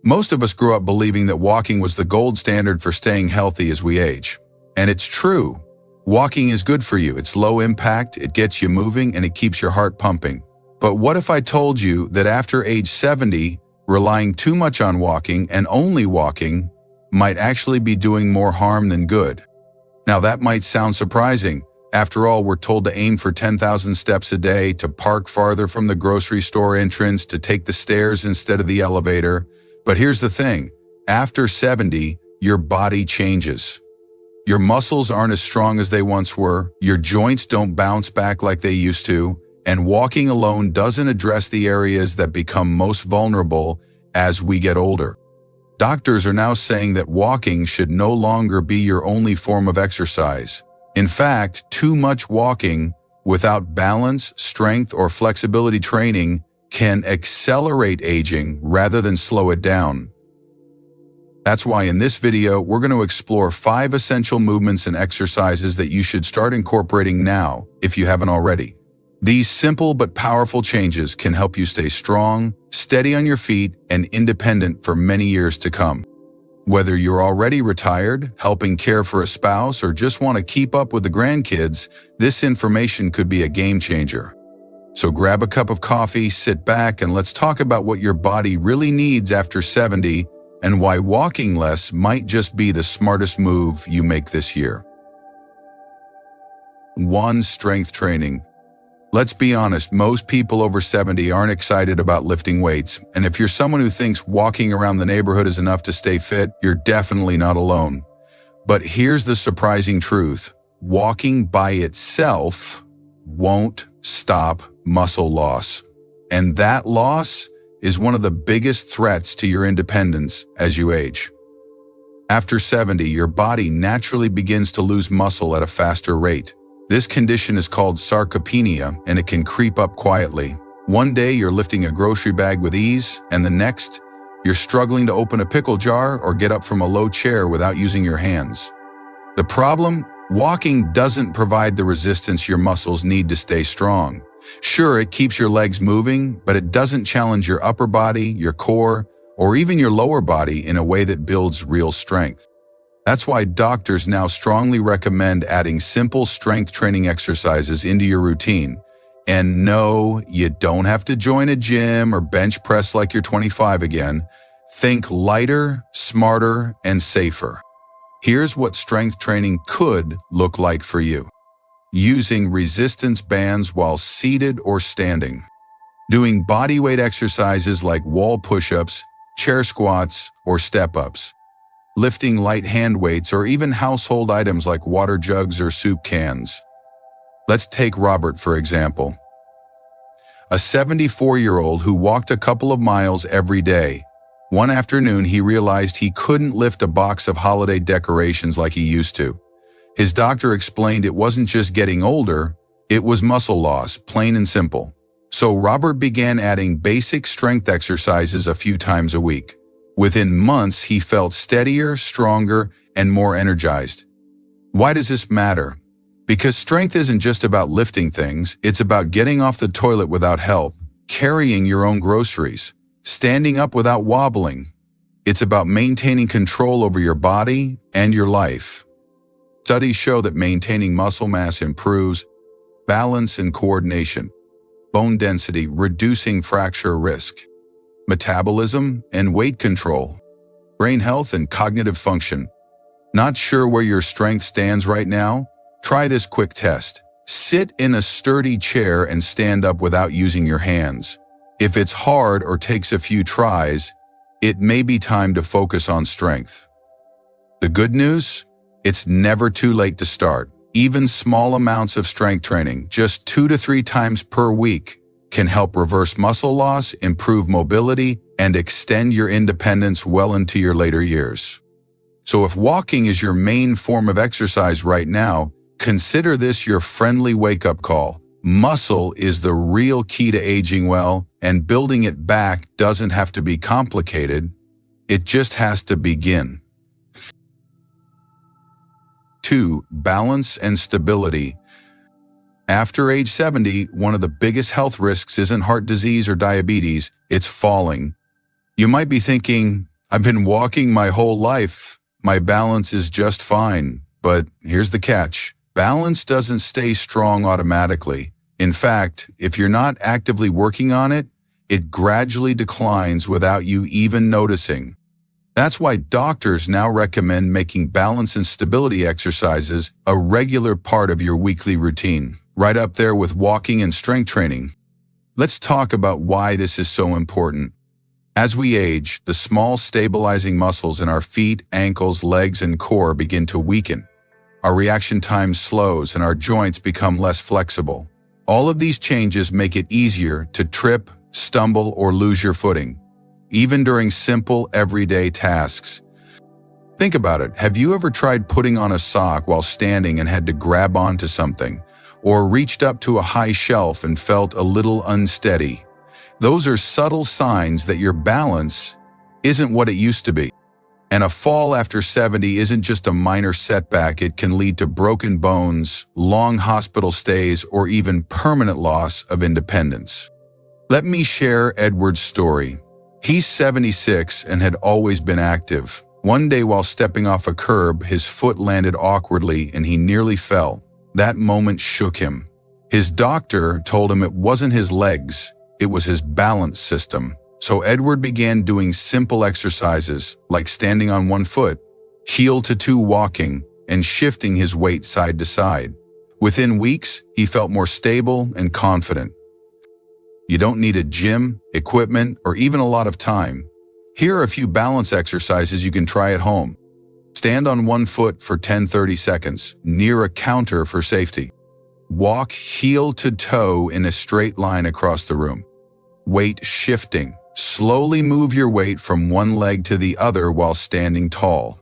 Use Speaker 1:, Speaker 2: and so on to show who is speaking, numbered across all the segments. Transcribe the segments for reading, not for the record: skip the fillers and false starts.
Speaker 1: Most of us grew up believing that walking was the gold standard for staying healthy as we age. And it's true. Walking is good for you. It's low impact, it gets you moving, and it keeps your heart pumping. But what if I told you that after age 70, relying too much on walking and only walking might actually be doing more harm than good? Now that might sound surprising. After all, we're told to aim for 10,000 steps a day, to park farther from the grocery store entrance, to take the stairs instead of the elevator. But here's the thing, after 70, your body changes. Your muscles aren't as strong as they once were, your joints don't bounce back like they used to, and walking alone doesn't address the areas that become most vulnerable as we get older. Doctors are now saying that walking should no longer be your only form of exercise. In fact, too much walking without balance, strength, or flexibility training can accelerate aging rather than slow it down. That's why in this video, we're going to explore 5 essential movements and exercises that you should start incorporating now if you haven't already. These simple but powerful changes can help you stay strong, steady on your feet, and independent for many years to come. Whether you're already retired, helping care for a spouse, or just want to keep up with the grandkids, this information could be a game changer. So grab a cup of coffee, sit back, and let's talk about what your body really needs after 70 and why walking less might just be the smartest move you make this year. 1. Strength training. Let's be honest, most people over 70 aren't excited about lifting weights, and if you're someone who thinks walking around the neighborhood is enough to stay fit, you're definitely not alone. But here's the surprising truth. Walking by itself won't stop muscle loss. And that loss is one of the biggest threats to your independence as you age. After 70, your body naturally begins to lose muscle at a faster rate. This condition is called sarcopenia, and it can creep up quietly. One day you're lifting a grocery bag with ease, and the next, you're struggling to open a pickle jar or get up from a low chair without using your hands. The problem? Walking doesn't provide the resistance your muscles need to stay strong. Sure, it keeps your legs moving, but it doesn't challenge your upper body, your core, or even your lower body in a way that builds real strength. That's why doctors now strongly recommend adding simple strength training exercises into your routine. And no, you don't have to join a gym or bench press like you're 25 again. Think lighter, smarter, and safer. Here's what strength training could look like for you. Using resistance bands while seated or standing. Doing bodyweight exercises like wall push-ups, chair squats, or step-ups. Lifting light hand weights or even household items like water jugs or soup cans. Let's take Robert, for example. A 74-year-old who walked a couple of miles every day. One afternoon, he realized he couldn't lift a box of holiday decorations like he used to. His doctor explained it wasn't just getting older, it was muscle loss, plain and simple. So Robert began adding basic strength exercises a few times a week. Within months, he felt steadier, stronger, and more energized. Why does this matter? Because strength isn't just about lifting things, it's about getting off the toilet without help, carrying your own groceries, standing up without wobbling. It's about maintaining control over your body and your life. Studies show that maintaining muscle mass improves balance and coordination, bone density, reducing fracture risk, metabolism and weight control, brain health and cognitive function. Not sure where your strength stands right now? Try this quick test. Sit in a sturdy chair and stand up without using your hands. If it's hard or takes a few tries, it may be time to focus on strength. The good news? It's never too late to start. Even small amounts of strength training, just 2 to 3 times per week, can help reverse muscle loss, improve mobility, and extend your independence well into your later years. So if walking is your main form of exercise right now, consider this your friendly wake-up call. Muscle is the real key to aging well, and building it back doesn't have to be complicated. It just has to begin. 2. Balance and stability. After age 70, one of the biggest health risks isn't heart disease or diabetes, it's falling. You might be thinking, I've been walking my whole life. My balance is just fine. But here's the catch. Balance doesn't stay strong automatically. In fact, if you're not actively working on it, it gradually declines without you even noticing. That's why doctors now recommend making balance and stability exercises a regular part of your weekly routine, right up there with walking and strength training. Let's talk about why this is so important. As we age, the small stabilizing muscles in our feet, ankles, legs, and core begin to weaken. Our reaction time slows and our joints become less flexible. All of these changes make it easier to trip, stumble, or lose your footing, even during simple, everyday tasks. Think about it. Have you ever tried putting on a sock while standing and had to grab onto something, or reached up to a high shelf and felt a little unsteady? Those are subtle signs that your balance isn't what it used to be. And a fall after 70 isn't just a minor setback. It can lead to broken bones, long hospital stays, or even permanent loss of independence. Let me share Edward's story. He's 76 and had always been active. One day while stepping off a curb, his foot landed awkwardly and he nearly fell. That moment shook him. His doctor told him it wasn't his legs, it was his balance system. So Edward began doing simple exercises like standing on one foot, heel to toe walking, and shifting his weight side to side. Within weeks, he felt more stable and confident. You don't need a gym, equipment, or even a lot of time. Here are a few balance exercises you can try at home. Stand on one foot for 10-30 seconds, near a counter for safety. Walk heel to toe in a straight line across the room. Weight shifting. Slowly move your weight from one leg to the other while standing tall.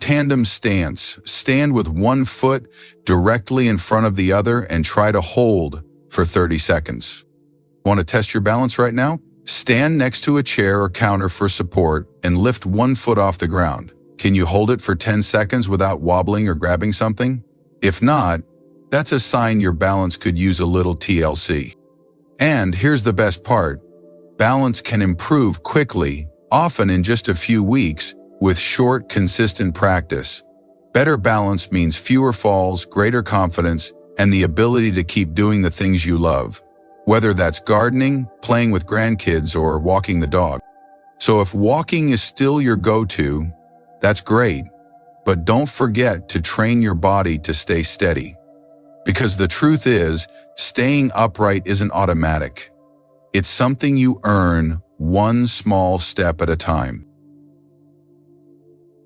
Speaker 1: Tandem stance. Stand with one foot directly in front of the other and try to hold for 30 seconds. Want to test your balance right now? Stand next to a chair or counter for support and lift one foot off the ground. Can you hold it for 10 seconds without wobbling or grabbing something? If not, that's a sign your balance could use a little TLC. And here's the best part. Balance can improve quickly, often in just a few weeks, with short, consistent practice. Better balance means fewer falls, greater confidence, and the ability to keep doing the things you love, whether that's gardening, playing with grandkids, or walking the dog. So if walking is still your go-to, that's great, but don't forget to train your body to stay steady. Because the truth is, staying upright isn't automatic. It's something you earn one small step at a time.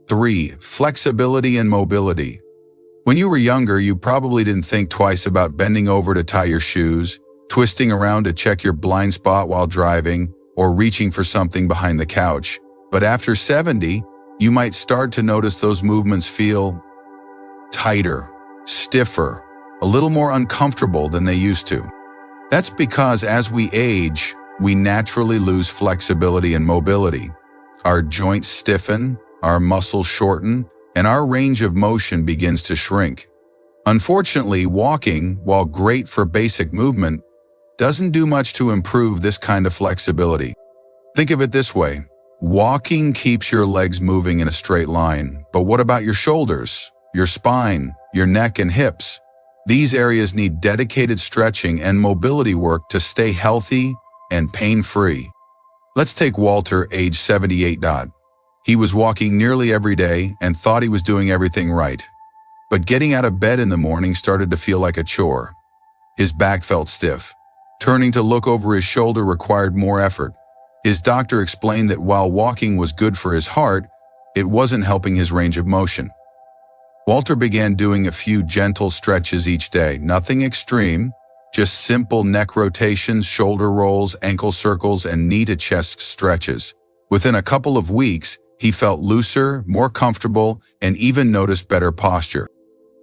Speaker 1: 3. Flexibility and mobility. When you were younger, you probably didn't think twice about bending over to tie your shoes, twisting around to check your blind spot while driving, or reaching for something behind the couch. But after 70, you might start to notice those movements feel tighter, stiffer, a little more uncomfortable than they used to. That's because as we age, we naturally lose flexibility and mobility. Our joints stiffen, our muscles shorten, and our range of motion begins to shrink. Unfortunately, walking, while great for basic movement, doesn't do much to improve this kind of flexibility. Think of it this way. Walking keeps your legs moving in a straight line, but what about your shoulders, your spine, your neck and hips? These areas need dedicated stretching and mobility work to stay healthy and pain-free. Let's take Walter, age 78. He was walking nearly every day and thought he was doing everything right. But getting out of bed in the morning started to feel like a chore. His back felt stiff. Turning to look over his shoulder required more effort. His doctor explained that while walking was good for his heart, it wasn't helping his range of motion. Walter began doing a few gentle stretches each day, nothing extreme, just simple neck rotations, shoulder rolls, ankle circles, and knee to chest stretches. Within a couple of weeks, he felt looser, more comfortable, and even noticed better posture.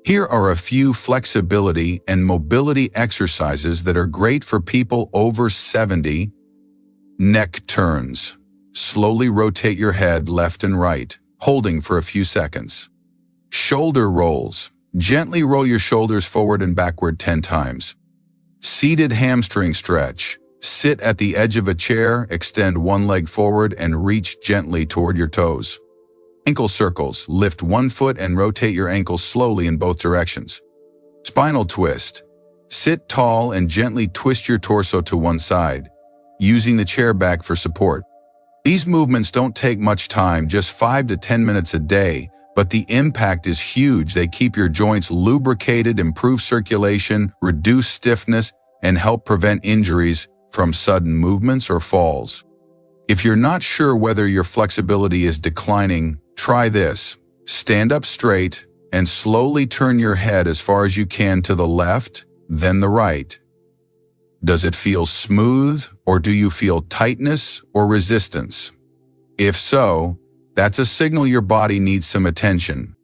Speaker 1: Here are a few flexibility and mobility exercises that are great for people over 70. Neck turns. Slowly rotate your head left and right, holding for a few seconds. Shoulder rolls. Gently roll your shoulders forward and backward 10 times. Seated hamstring stretch. Sit at the edge of a chair, extend one leg forward, and reach gently toward your toes. Ankle circles. Lift one foot and rotate your ankles slowly in both directions. Spinal twist. Sit tall and gently twist your torso to one side, using the chair back for support. These movements don't take much time, just 5 to 10 minutes a day, but the impact is huge. They keep your joints lubricated, improve circulation, reduce stiffness, and help prevent injuries from sudden movements or falls. If you're not sure whether your flexibility is declining, try this. Stand up straight and slowly turn your head as far as you can to the left, then the right. Does it feel smooth, or do you feel tightness or resistance? If so, that's a signal your body needs some attention.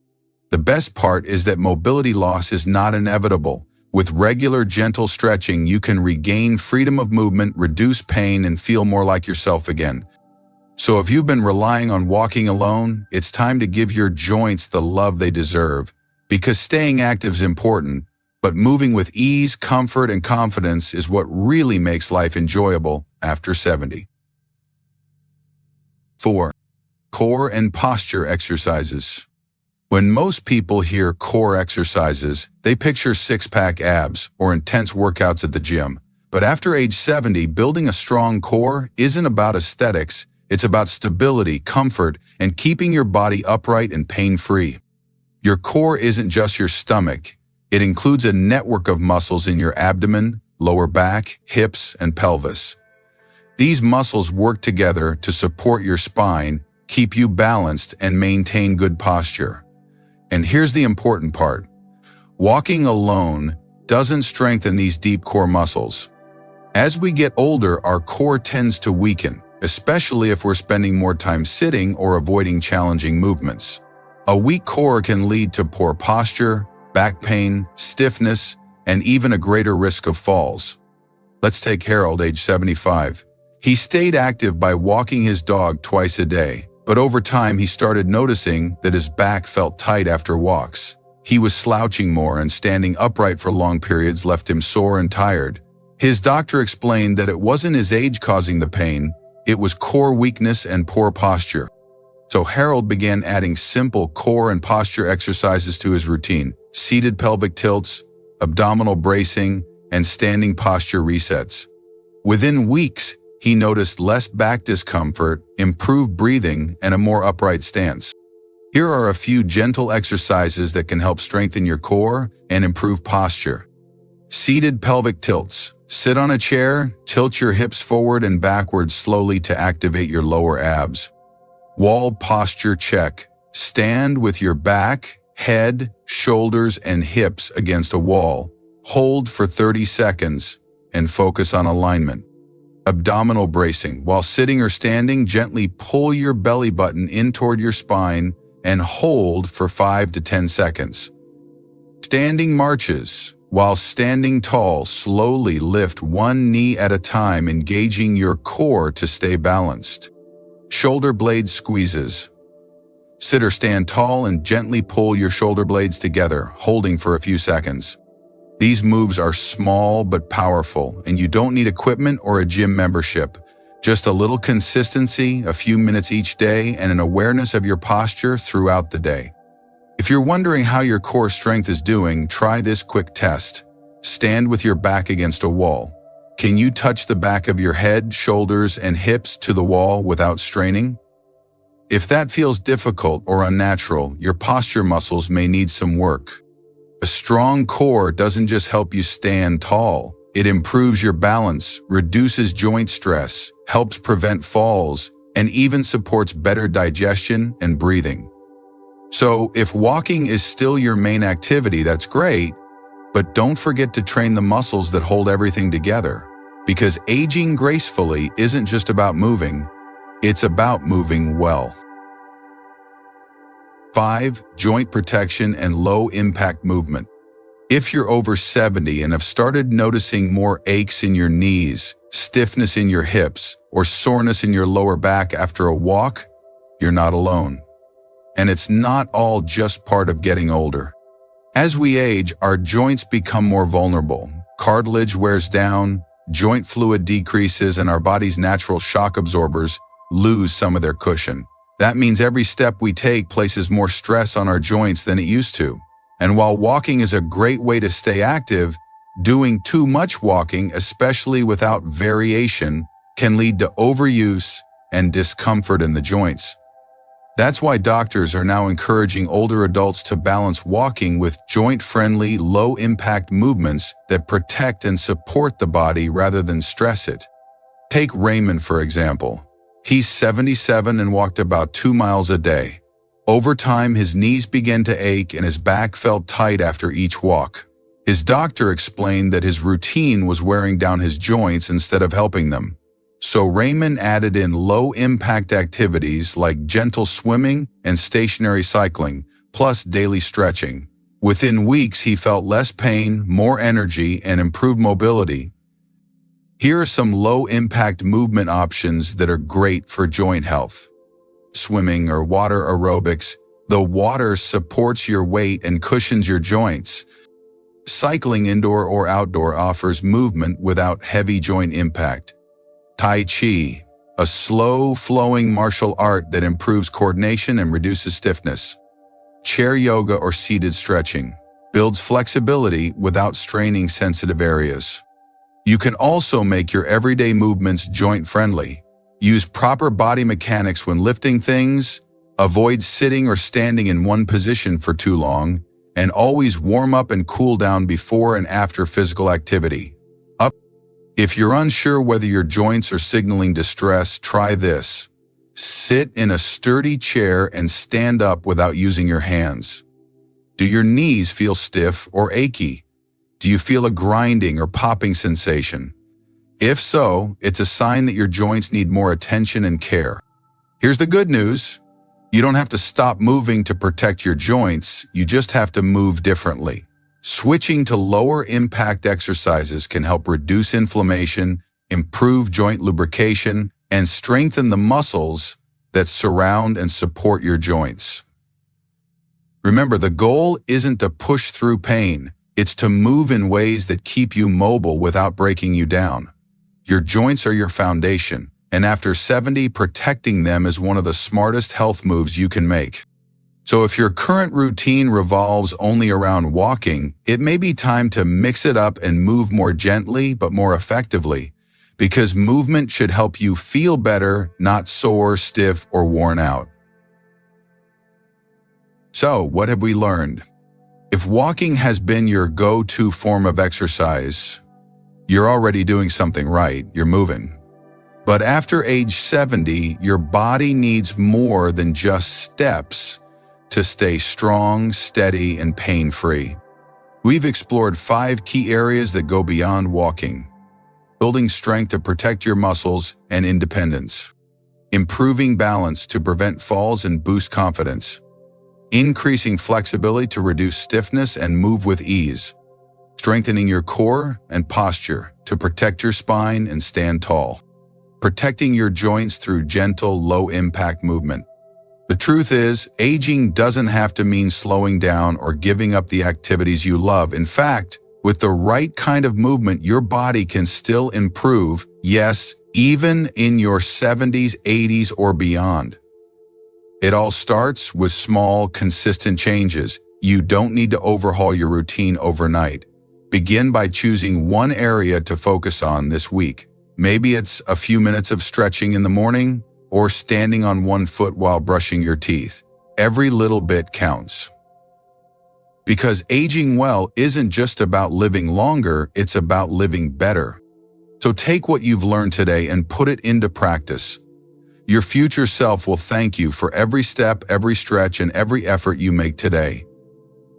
Speaker 1: The best part is that mobility loss is not inevitable. With regular, gentle stretching, you can regain freedom of movement, reduce pain, and feel more like yourself again. So if you've been relying on walking alone, it's time to give your joints the love they deserve. Because staying active is important, but moving with ease, comfort, and confidence is what really makes life enjoyable after 70. 4. Core and posture exercises. When most people hear core exercises, they picture six-pack abs or intense workouts at the gym. But after age 70, building a strong core isn't about aesthetics. It's about stability, comfort, and keeping your body upright and pain-free. Your core isn't just your stomach. It includes a network of muscles in your abdomen, lower back, hips, and pelvis. These muscles work together to support your spine, keep you balanced, and maintain good posture. And here's the important part. Walking alone doesn't strengthen these deep core muscles. As we get older, our core tends to weaken, especially if we're spending more time sitting or avoiding challenging movements. A weak core can lead to poor posture, back pain, stiffness, and even a greater risk of falls. Let's take Harold, age 75. He stayed active by walking his dog twice a day, but over time he started noticing that his back felt tight after walks. He was slouching more, and standing upright for long periods left him sore and tired. His doctor explained that it wasn't his age causing the pain, it was core weakness and poor posture. So Harold began adding simple core and posture exercises to his routine: seated pelvic tilts, abdominal bracing, and standing posture resets. Within weeks, he noticed less back discomfort, improved breathing, and a more upright stance. Here are a few gentle exercises that can help strengthen your core and improve posture. Seated pelvic tilts. Sit on a chair, tilt your hips forward and backwards slowly to activate your lower abs. Wall posture check. Stand with your back, head, shoulders, and hips against a wall. Hold for 30 seconds and focus on alignment. Abdominal bracing. While sitting or standing, gently pull your belly button in toward your spine and hold for 5 to 10 seconds. Standing marches. While standing tall, slowly lift one knee at a time, engaging your core to stay balanced. Shoulder blade squeezes. Sit or stand tall and gently pull your shoulder blades together, holding for a few seconds. These moves are small but powerful, and you don't need equipment or a gym membership. Just a little consistency, a few minutes each day, and an awareness of your posture throughout the day. If you're wondering how your core strength is doing, try this quick test. Stand with your back against a wall. Can you touch the back of your head, shoulders, and hips to the wall without straining? If that feels difficult or unnatural, your posture muscles may need some work. A strong core doesn't just help you stand tall. It improves your balance, reduces joint stress, helps prevent falls, and even supports better digestion and breathing. So if walking is still your main activity, that's great, but don't forget to train the muscles that hold everything together, because aging gracefully isn't just about moving, it's about moving well. 5. Joint protection and low-impact movement. If you're over 70 and have started noticing more aches in your knees, stiffness in your hips, or soreness in your lower back after a walk, you're not alone. And it's not all just part of getting older. As we age, our joints become more vulnerable. Cartilage wears down, joint fluid decreases and our body's natural shock absorbers lose some of their cushion. That means every step we take places more stress on our joints than it used to. And while walking is a great way to stay active, doing too much walking, especially without variation, can lead to overuse and discomfort in the joints. That's why doctors are now encouraging older adults to balance walking with joint-friendly, low-impact movements that protect and support the body rather than stress it. Take Raymond, for example. He's 77 and walked about 2 miles a day. Over time, his knees began to ache and his back felt tight after each walk. His doctor explained that his routine was wearing down his joints instead of helping them. So Raymond added in low-impact activities like gentle swimming and stationary cycling, plus daily stretching. Within weeks, he felt less pain, more energy, and improved mobility. Here are some low-impact movement options that are great for joint health. Swimming or water aerobics. The water supports your weight and cushions your joints. Cycling indoor or outdoor offers movement without heavy joint impact. Tai Chi, a slow-flowing martial art that improves coordination and reduces stiffness. Chair yoga or seated stretching builds flexibility without straining sensitive areas. You can also make your everyday movements joint-friendly. Use proper body mechanics when lifting things, avoid sitting or standing in one position for too long, and always warm up and cool down before and after physical activity. If you're unsure whether your joints are signaling distress, try this. Sit in a sturdy chair and stand up without using your hands. Do your knees feel stiff or achy? Do you feel a grinding or popping sensation? If so, it's a sign that your joints need more attention and care. Here's the good news. You don't have to stop moving to protect your joints, you just have to move differently. Switching to lower-impact exercises can help reduce inflammation, improve joint lubrication, and strengthen the muscles that surround and support your joints. Remember, the goal isn't to push through pain, it's to move in ways that keep you mobile without breaking you down. Your joints are your foundation, and after 70, protecting them is one of the smartest health moves you can make. So if your current routine revolves only around walking, it may be time to mix it up and move more gently but more effectively, because movement should help you feel better, not sore, stiff, or worn out. So, what have we learned? If walking has been your go-to form of exercise, you're already doing something right, you're moving. But after age 70, your body needs more than just steps to stay strong, steady, and pain-free. We've explored 5 key areas that go beyond walking. Building strength to protect your muscles and independence. Improving balance to prevent falls and boost confidence. Increasing flexibility to reduce stiffness and move with ease. Strengthening your core and posture to protect your spine and stand tall. Protecting your joints through gentle, low-impact movement. The truth is, aging doesn't have to mean slowing down or giving up the activities you love. In fact, with the right kind of movement, your body can still improve, yes, even in your 70s, 80s, or beyond. It all starts with small, consistent changes. You don't need to overhaul your routine overnight. Begin by choosing one area to focus on this week. Maybe it's a few minutes of stretching in the morning, or standing on one foot while brushing your teeth. Every little bit counts. Because aging well isn't just about living longer, it's about living better. So take what you've learned today and put it into practice. Your future self will thank you for every step, every stretch, and every effort you make today.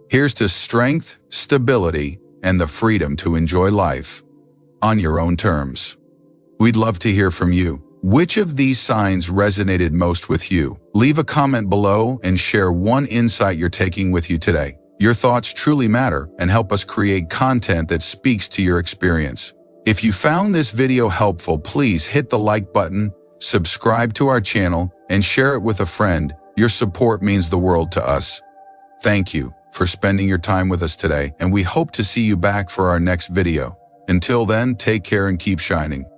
Speaker 1: Here's to strength, stability, and the freedom to enjoy life on your own terms. We'd love to hear from you. Which of these signs resonated most with you? Leave a comment below and share one insight you're taking with you today. Your thoughts truly matter and help us create content that speaks to your experience. If you found this video helpful, please hit the like button, subscribe to our channel, and share it with a friend. Your support means the world to us. Thank you for spending your time with us today, and we hope to see you back for our next video. Until then, take care and keep shining.